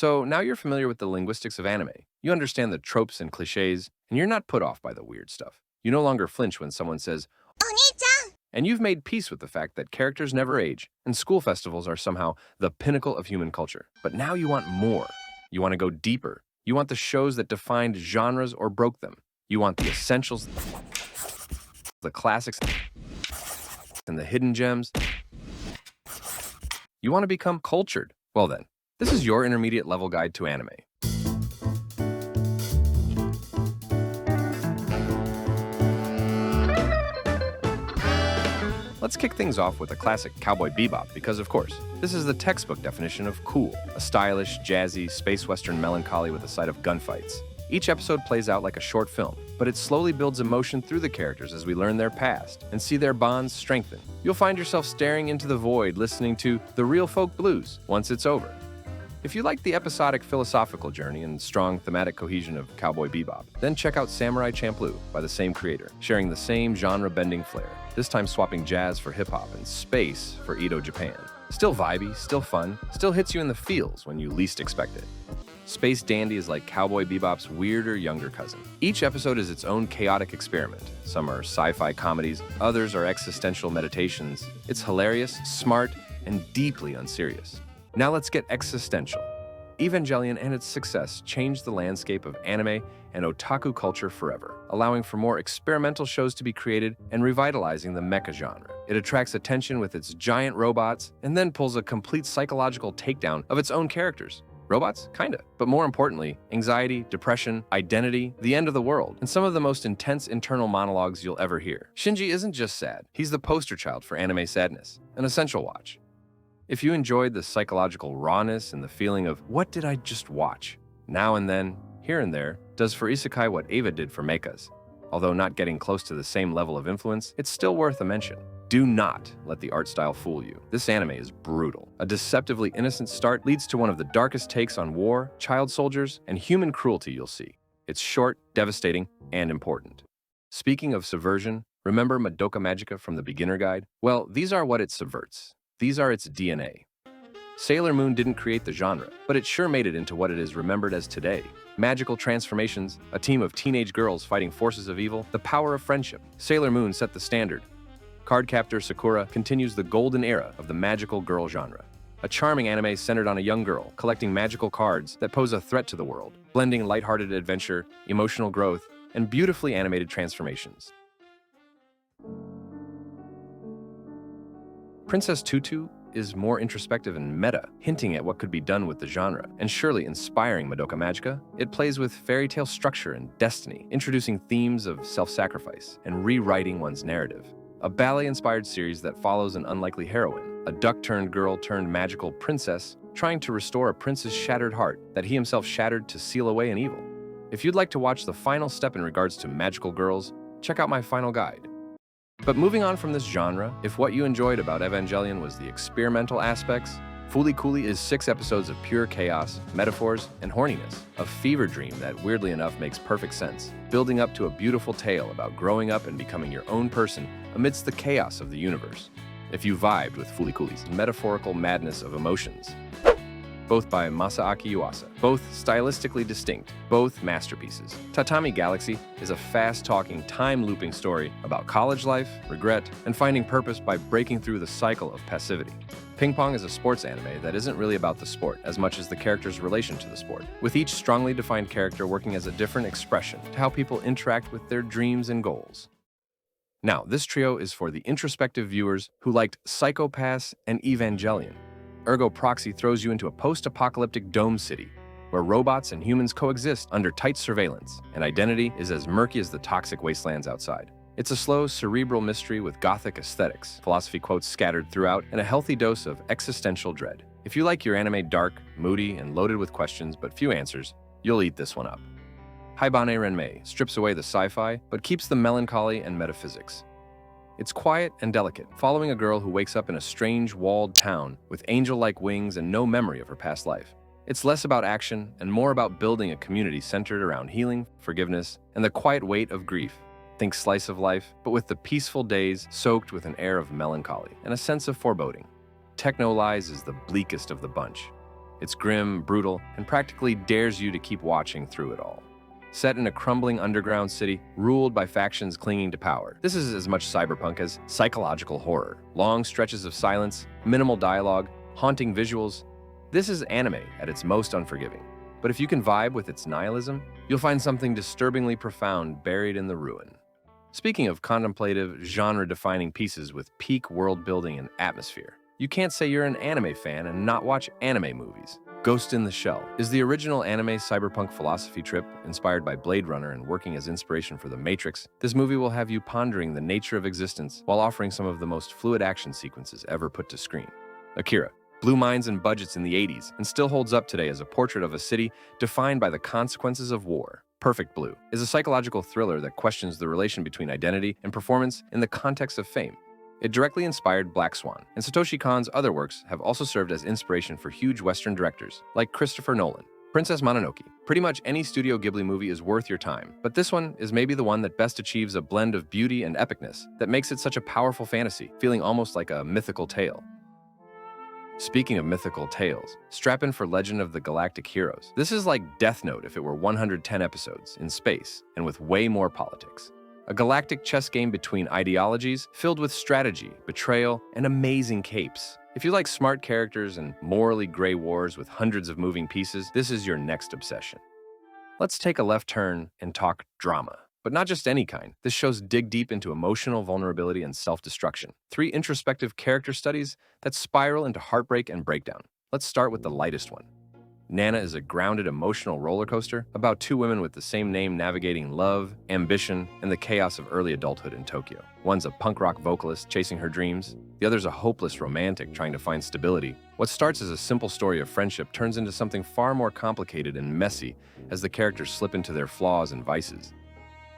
So now you're familiar with the linguistics of anime. You understand the tropes and cliches, and you're not put off by the weird stuff. You no longer flinch when someone says, "Oni-chan!" And you've made peace with the fact that characters never age, and school festivals are somehow the pinnacle of human culture. But now you want more. You want to go deeper. You want the shows that defined genres or broke them. You want the essentials, the classics, and the hidden gems. You want to become cultured. Well then, this is your intermediate level guide to anime. Let's kick things off with a classic Cowboy Bebop because, of course, this is the textbook definition of cool, a stylish, jazzy, space western melancholy with a side of gunfights. Each episode plays out like a short film, but it slowly builds emotion through the characters as we learn their past and see their bonds strengthen. You'll find yourself staring into the void listening to The Real Folk Blues once it's over. If you like the episodic philosophical journey and strong thematic cohesion of Cowboy Bebop, then check out Samurai Champloo by the same creator, sharing the same genre-bending flair, this time swapping jazz for hip-hop and space for Edo Japan. Still vibey, still fun, still hits you in the feels when you least expect it. Space Dandy is like Cowboy Bebop's weirder younger cousin. Each episode is its own chaotic experiment. Some are sci-fi comedies, others are existential meditations. It's hilarious, smart, and deeply unserious. Now let's get existential. Evangelion and its success changed the landscape of anime and otaku culture forever, allowing for more experimental shows to be created and revitalizing the mecha genre. It attracts attention with its giant robots and then pulls a complete psychological takedown of its own characters. Robots? Kinda. But more importantly, anxiety, depression, identity, the end of the world, and some of the most intense internal monologues you'll ever hear. Shinji isn't just sad. He's the poster child for anime sadness, an essential watch. If you enjoyed the psychological rawness and the feeling of, what did I just watch? Now and then, here and there, does for isekai what Eva did for mechas. Although not getting close to the same level of influence, it's still worth a mention. Do not let the art style fool you. This anime is brutal. A deceptively innocent start leads to one of the darkest takes on war, child soldiers, and human cruelty you'll see. It's short, devastating, and important. Speaking of subversion, remember Madoka Magica from the beginner guide? Well, these are what it subverts. These are its DNA. Sailor Moon didn't create the genre, but it sure made it into what it is remembered as today. Magical transformations, a team of teenage girls fighting forces of evil, the power of friendship. Sailor Moon set the standard. Cardcaptor Sakura continues the golden era of the magical girl genre. A charming anime centered on a young girl collecting magical cards that pose a threat to the world, blending lighthearted adventure, emotional growth, and beautifully animated transformations. Princess Tutu is more introspective and meta, hinting at what could be done with the genre, and surely inspiring Madoka Magica. It plays with fairy tale structure and destiny, introducing themes of self-sacrifice and rewriting one's narrative. A ballet-inspired series that follows an unlikely heroine, a duck-turned-girl-turned-magical princess trying to restore a prince's shattered heart that he himself shattered to seal away an evil. If you'd like to watch the final step in regards to magical girls, check out my final guide. But moving on from this genre, if what you enjoyed about Evangelion was the experimental aspects, Fooly Cooly is 6 episodes of pure chaos, metaphors, and horniness, a fever dream that weirdly enough makes perfect sense, building up to a beautiful tale about growing up and becoming your own person amidst the chaos of the universe. If you vibed with Fooly Cooly's metaphorical madness of emotions, both by Masaaki Yuasa, both stylistically distinct, both masterpieces. Tatami Galaxy is a fast-talking, time-looping story about college life, regret, and finding purpose by breaking through the cycle of passivity. Ping Pong is a sports anime that isn't really about the sport as much as the character's relation to the sport, with each strongly defined character working as a different expression to how people interact with their dreams and goals. Now, this trio is for the introspective viewers who liked Psycho-Pass and Evangelion. Ergo Proxy throws you into a post-apocalyptic dome city where robots and humans coexist under tight surveillance, and identity is as murky as the toxic wastelands outside. It's a slow, cerebral mystery with gothic aesthetics, philosophy quotes scattered throughout, and a healthy dose of existential dread. If you like your anime dark, moody, and loaded with questions but few answers, you'll eat this one up. Haibane Renmei strips away the sci-fi but keeps the melancholy and metaphysics. It's quiet and delicate, following a girl who wakes up in a strange, walled town with angel-like wings and no memory of her past life. It's less about action and more about building a community centered around healing, forgiveness, and the quiet weight of grief. Think slice of life, but with the peaceful days soaked with an air of melancholy and a sense of foreboding. Techno Lies is the bleakest of the bunch. It's grim, brutal, and practically dares you to keep watching through it all. Set in a crumbling underground city ruled by factions clinging to power, this is as much cyberpunk as psychological horror. Long stretches of silence, minimal dialogue, haunting visuals. This is anime at its most unforgiving. But if you can vibe with its nihilism, you'll find something disturbingly profound buried in the ruin. Speaking of contemplative, genre-defining pieces with peak world-building and atmosphere, you can't say you're an anime fan and not watch anime movies. Ghost in the Shell is the original anime cyberpunk philosophy trip inspired by Blade Runner and working as inspiration for The Matrix. This movie will have you pondering the nature of existence while offering some of the most fluid action sequences ever put to screen. Akira blew minds and budgets in the 80s and still holds up today as a portrait of a city defined by the consequences of war. Perfect Blue is a psychological thriller that questions the relation between identity and performance in the context of fame. It directly inspired Black Swan, and Satoshi Kon's other works have also served as inspiration for huge Western directors like Christopher Nolan. Princess Mononoke. Pretty much any Studio Ghibli movie is worth your time, but this one is maybe the one that best achieves a blend of beauty and epicness that makes it such a powerful fantasy, feeling almost like a mythical tale. Speaking of mythical tales, strap in for Legend of the Galactic Heroes. This is like Death Note if it were 110 episodes in space and with way more politics. A galactic chess game between ideologies filled with strategy, betrayal, and amazing capes. If you like smart characters and morally gray wars with hundreds of moving pieces, this is your next obsession. Let's take a left turn and talk drama. But not just any kind. This shows dig deep into emotional vulnerability and self-destruction. 3 introspective character studies that spiral into heartbreak and breakdown. Let's start with the lightest one. Nana is a grounded emotional roller coaster about 2 women with the same name navigating love, ambition, and the chaos of early adulthood in Tokyo. One's a punk rock vocalist chasing her dreams. The other's a hopeless romantic trying to find stability. What starts as a simple story of friendship turns into something far more complicated and messy as the characters slip into their flaws and vices.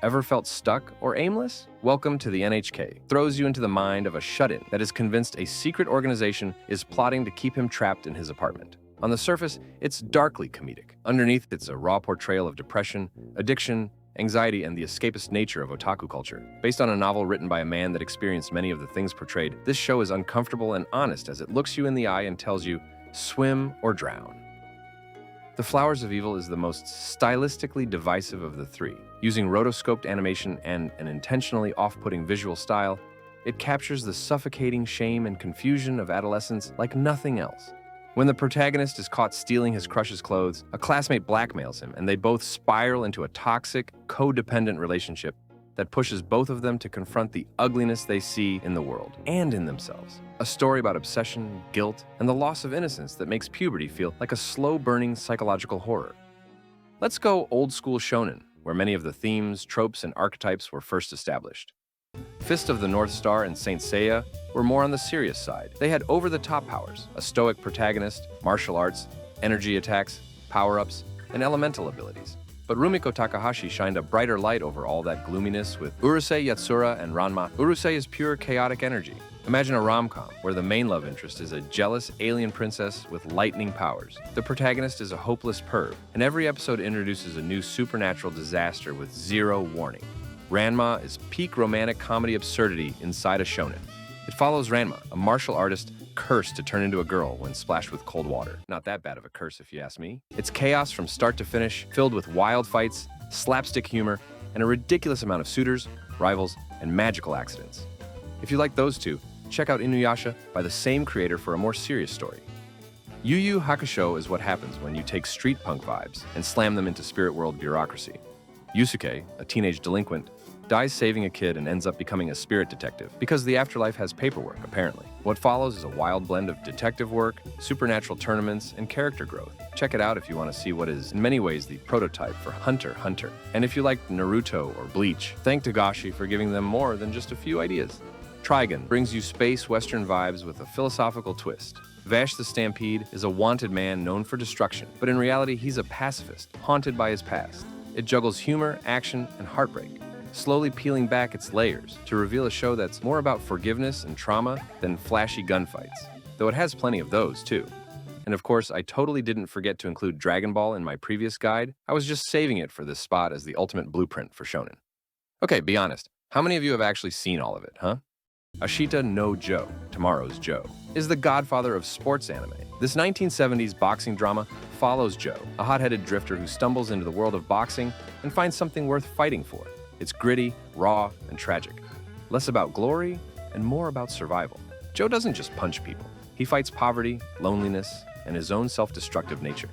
Ever felt stuck or aimless? Welcome to the NHK. Throws you into the mind of a shut-in that is convinced a secret organization is plotting to keep him trapped in his apartment. On the surface, it's darkly comedic. Underneath, it's a raw portrayal of depression, addiction, anxiety, and the escapist nature of otaku culture. Based on a novel written by a man that experienced many of the things portrayed, this show is uncomfortable and honest as it looks you in the eye and tells you, swim or drown. The Flowers of Evil is the most stylistically divisive of the 3. Using rotoscoped animation and an intentionally off-putting visual style, it captures the suffocating shame and confusion of adolescence like nothing else. When the protagonist is caught stealing his crush's clothes, a classmate blackmails him, and they both spiral into a toxic, codependent relationship that pushes both of them to confront the ugliness they see in the world and in themselves. A story about obsession, guilt, and the loss of innocence that makes puberty feel like a slow-burning psychological horror. Let's go old-school shonen, where many of the themes, tropes, and archetypes were first established. Fist of the North Star and Saint Seiya were more on the serious side. They had over-the-top powers, a stoic protagonist, martial arts, energy attacks, power-ups, and elemental abilities. But Rumiko Takahashi shined a brighter light over all that gloominess with Urusei Yatsura and Ranma. Urusei is pure chaotic energy. Imagine a rom-com where the main love interest is a jealous alien princess with lightning powers. The protagonist is a hopeless perv, and every episode introduces a new supernatural disaster with zero warning. Ranma is peak romantic comedy absurdity inside a shonen. It follows Ranma, a martial artist cursed to turn into a girl when splashed with cold water. Not that bad of a curse if you ask me. It's chaos from start to finish, filled with wild fights, slapstick humor, and a ridiculous amount of suitors, rivals, and magical accidents. If you like those two, check out Inuyasha by the same creator for a more serious story. Yu Yu Hakusho is what happens when you take street punk vibes and slam them into spirit world bureaucracy. Yusuke, a teenage delinquent, dies saving a kid and ends up becoming a spirit detective because the afterlife has paperwork, apparently. What follows is a wild blend of detective work, supernatural tournaments, and character growth. Check it out if you want to see what is, in many ways, the prototype for Hunter x Hunter. And if you like Naruto or Bleach, thank Togashi for giving them more than just a few ideas. Trigun brings you space western vibes with a philosophical twist. Vash the Stampede is a wanted man known for destruction, but in reality he's a pacifist, haunted by his past. It juggles humor, action, and heartbreak, slowly peeling back its layers to reveal a show that's more about forgiveness and trauma than flashy gunfights, though it has plenty of those too. And of course, I totally didn't forget to include Dragon Ball in my previous guide. I was just saving it for this spot as the ultimate blueprint for shonen. Okay, be honest, how many of you have actually seen all of it, huh? Ashita no Joe, Tomorrow's Joe, is the godfather of sports anime. This 1970s boxing drama follows Joe, a hot-headed drifter who stumbles into the world of boxing and finds something worth fighting for. It's gritty, raw, and tragic. Less about glory and more about survival. Joe doesn't just punch people. He fights poverty, loneliness, and his own self-destructive nature.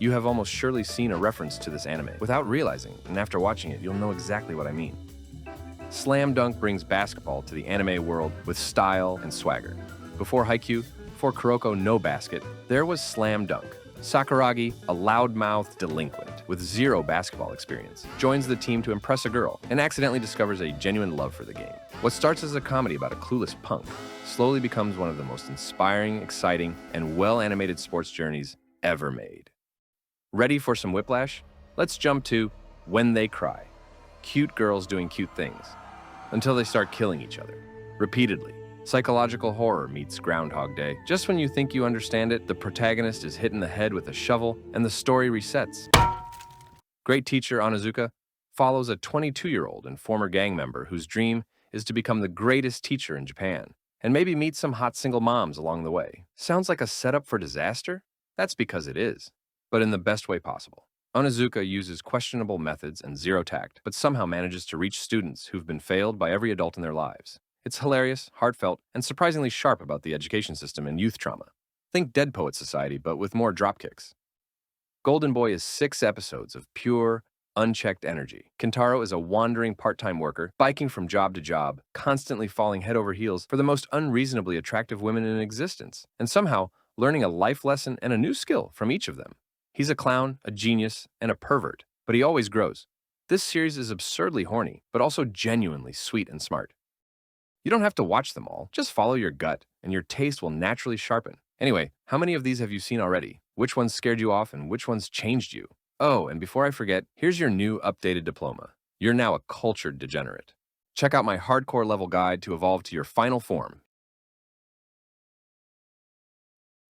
You have almost surely seen a reference to this anime without realizing, and after watching it, you'll know exactly what I mean. Slam Dunk brings basketball to the anime world with style and swagger. Before Haikyuu, before Kuroko no Basket, there was Slam Dunk. Sakuragi, a loudmouthed delinquent with zero basketball experience, joins the team to impress a girl and accidentally discovers a genuine love for the game. What starts as a comedy about a clueless punk slowly becomes one of the most inspiring, exciting, and well-animated sports journeys ever made. Ready for some whiplash? Let's jump to When They Cry. Cute girls doing cute things, until they start killing each other, repeatedly. Psychological horror meets Groundhog Day. Just when you think you understand it, the protagonist is hit in the head with a shovel, and the story resets. Great Teacher Onizuka follows a 22-year-old and former gang member whose dream is to become the greatest teacher in Japan, and maybe meet some hot single moms along the way. Sounds like a setup for disaster? That's because it is, but in the best way possible. Onizuka uses questionable methods and zero tact, but somehow manages to reach students who've been failed by every adult in their lives. It's hilarious, heartfelt, and surprisingly sharp about the education system and youth trauma. Think Dead Poet Society, but with more dropkicks. Golden Boy is 6 episodes of pure, unchecked energy. Kentaro is a wandering part-time worker, biking from job to job, constantly falling head over heels for the most unreasonably attractive women in existence, and somehow learning a life lesson and a new skill from each of them. He's a clown, a genius, and a pervert, but he always grows. This series is absurdly horny, but also genuinely sweet and smart. You don't have to watch them all, just follow your gut, and your taste will naturally sharpen. Anyway, how many of these have you seen already? Which ones scared you off and which ones changed you? Oh, and before I forget, here's your new updated diploma. You're now a cultured degenerate. Check out my hardcore level guide to evolve to your final form.